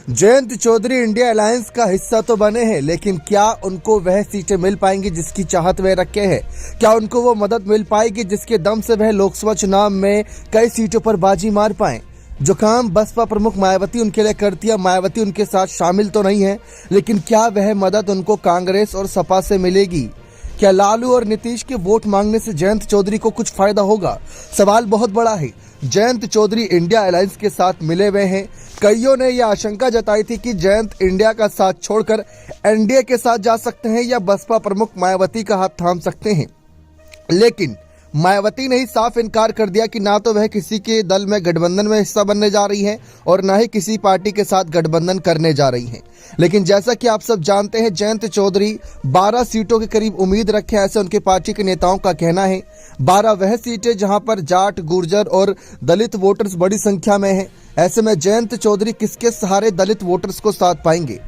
Jayant Chaudhary India alliance का हिस्सा तो बने हैं, लेकिन क्या उनको वह सीटें मिल पाएंगी जिसकी चाहत वह रखे हैं? क्या उनको वो मदद मिल पाएगी जिसके दम से वह लोकसभा चुनाव में कई सीटों पर बाजी मार पाएं? जो काम बसपा प्रमुख मायावती उनके लिए करती है, मायावती उनके साथ शामिल तो नहीं है, लेकिन क्या वह मदद उनको कांग्रेस और सपा से मिलेगी? क्या लालू और नीतीश के वोट मांगने से जयंत चौधरी को कुछ फायदा होगा? सवाल बहुत बड़ा है। जयंत चौधरी इंडिया अलायंस के साथ मिले हुए हैं। कईयों ने यह आशंका जताई थी कि जयंत इंडिया का साथ छोड़कर एनडीए के साथ जा सकते हैं या बसपा प्रमुख मायावती का हाथ थाम सकते हैं, लेकिन मायावती ने ही साफ इनकार कर दिया कि ना तो वह किसी के दल में गठबंधन में हिस्सा बनने जा रही हैं और ना ही किसी पार्टी के साथ गठबंधन करने जा रही हैं। लेकिन जैसा कि आप सब जानते हैं, जयंत चौधरी 12 सीटों के करीब उम्मीद रखे, ऐसे उनके पार्टी के नेताओं का कहना है। 12 वह सीटें जहां पर जाट, गुर्जर और दलित वोटर्स बड़ी संख्या में हैं। ऐसे में जयंत चौधरी किसके सहारे दलित वोटर्स को साथ पाएंगे?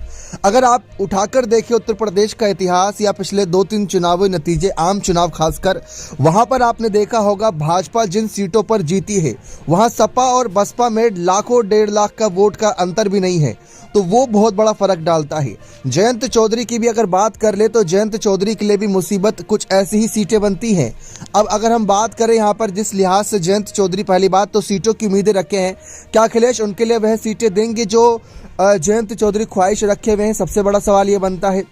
अगर आप उठाकर देखें उत्तर प्रदेश का इतिहास या पिछले 2-3 चुनावी नतीजे, आम चुनाव खासकर, वहां पर आपने देखा होगा भाजपा जिन सीटों पर जीती है वहां सपा और बसपा में लाखों 1.5 लाख का वोट का अंतर भी नहीं है, तो वो बहुत बड़ा फर्क डालता है। जयंत चौधरी की भी अगर बात कर ले तो जयंत चौधरी के लिए भी मुसीबत कुछ ऐसी ही सीटें बनती हैं। अब अगर हम बात करें यहाँ पर जिस लिहाज से जयंत चौधरी, पहली बात तो सीटों की उम्मीदें रखे हैं, क्या अखिलेश उनके लिए वह सीटें देंगे जो जयंत चौधरी ख्वाहिश रखे हुए हैं? सबसे बड़ा सवाल ये बनता है।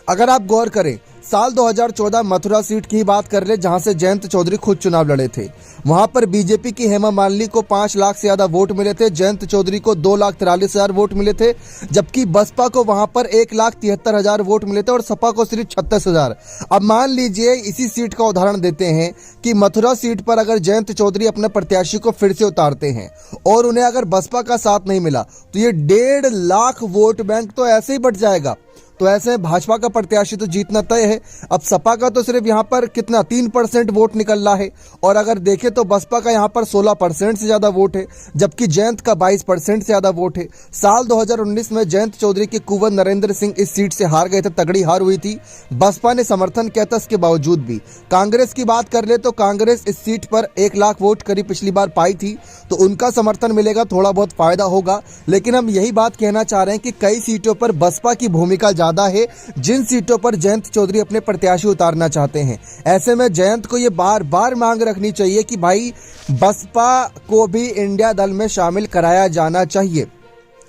अगर आप गौर करें, साल 2014 मथुरा सीट की ही बात कर ले जहां से जयंत चौधरी खुद चुनाव लड़े थे, वहां पर बीजेपी की हेमा मालिनी को 5 लाख से ज्यादा वोट मिले थे, जयंत चौधरी को 2,43,000 वोट मिले थे, जबकि बसपा को वहां पर 1,73,000 वोट मिले थे और सपा को सिर्फ 36,000। अब मान लीजिए इसी सीट का उदाहरण देते हैं कि मथुरा सीट पर अगर जयंत चौधरी अपने प्रत्याशी को फिर से उतारते हैं और उन्हें अगर बसपा का साथ नहीं मिला तो ये 1.5 लाख वोट बैंक तो ऐसे ही बढ़ जाएगा। तो ऐसे भाजपा का प्रत्याशी तो जीतना तय है। अब सपा का तो सिर्फ यहाँ पर कितना 3% वोट निकल रहा है, और अगर देखें तो बसपा का यहाँ पर 16% से ज्यादा वोट है, जबकि जयंत का 22% से ज्यादा वोट है। साल 2019 में जयंत चौधरी के कुंवर नरेंद्र सिंह इस सीट से हार गए थे, तगड़ी हार हुई थी। बसपा ने समर्थन किया था, इसके बावजूद भी। कांग्रेस की बात कर ले तो कांग्रेस इस सीट पर 1 लाख वोट करीब पिछली बार पाई थी, तो उनका समर्थन मिलेगा, थोड़ा बहुत फायदा होगा। लेकिन हम यही बात कहना चाह रहे हैं कि कई सीटों पर बसपा की भूमिका ज्यादा है, जिन सीटों पर जयंत चौधरी अपने प्रत्याशी उतारना चाहते हैं। ऐसे में जयंत को ये बार बार मांग रखनी चाहिए कि भाई बसपा को भी इंडिया दल में शामिल कराया जाना चाहिए।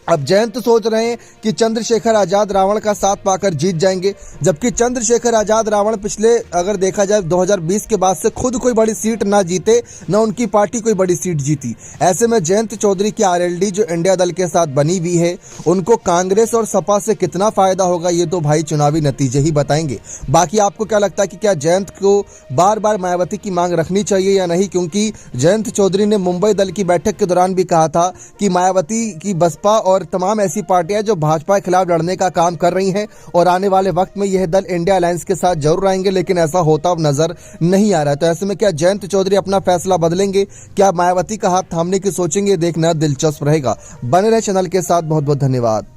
अब जयंत सोच रहे हैं कि चंद्रशेखर आजाद रावण का साथ पाकर जीत जाएंगे, जबकि चंद्रशेखर आजाद रावण पिछले अगर देखा जाए 2020 के बाद से खुद कोई बड़ी सीट ना जीते, न उनकी पार्टी कोई बड़ी सीट जीती। ऐसे में जयंत चौधरी की आरएलडी जो इंडिया दल के साथ बनी हुई है, उनको कांग्रेस और सपा से कितना फायदा होगा ये तो भाई चुनावी नतीजे ही बताएंगे। बाकी आपको क्या लगता है कि क्या जयंत को बार बार मायावती की मांग रखनी चाहिए या नहीं? क्योंकि जयंत चौधरी ने मुंबई दल की बैठक के दौरान भी कहा था कि मायावती की बसपा और तमाम ऐसी पार्टियां जो भाजपा के खिलाफ लड़ने का काम कर रही हैं और आने वाले वक्त में यह दल इंडिया अलायंस के साथ जरूर आएंगे, लेकिन ऐसा होता अब नजर नहीं आ रहा है। तो ऐसे में क्या जयंत चौधरी अपना फैसला बदलेंगे? क्या मायावती का हाथ थामने की सोचेंगे? देखना दिलचस्प रहेगा। बने रहे चैनल के साथ। बहुत बहुत धन्यवाद।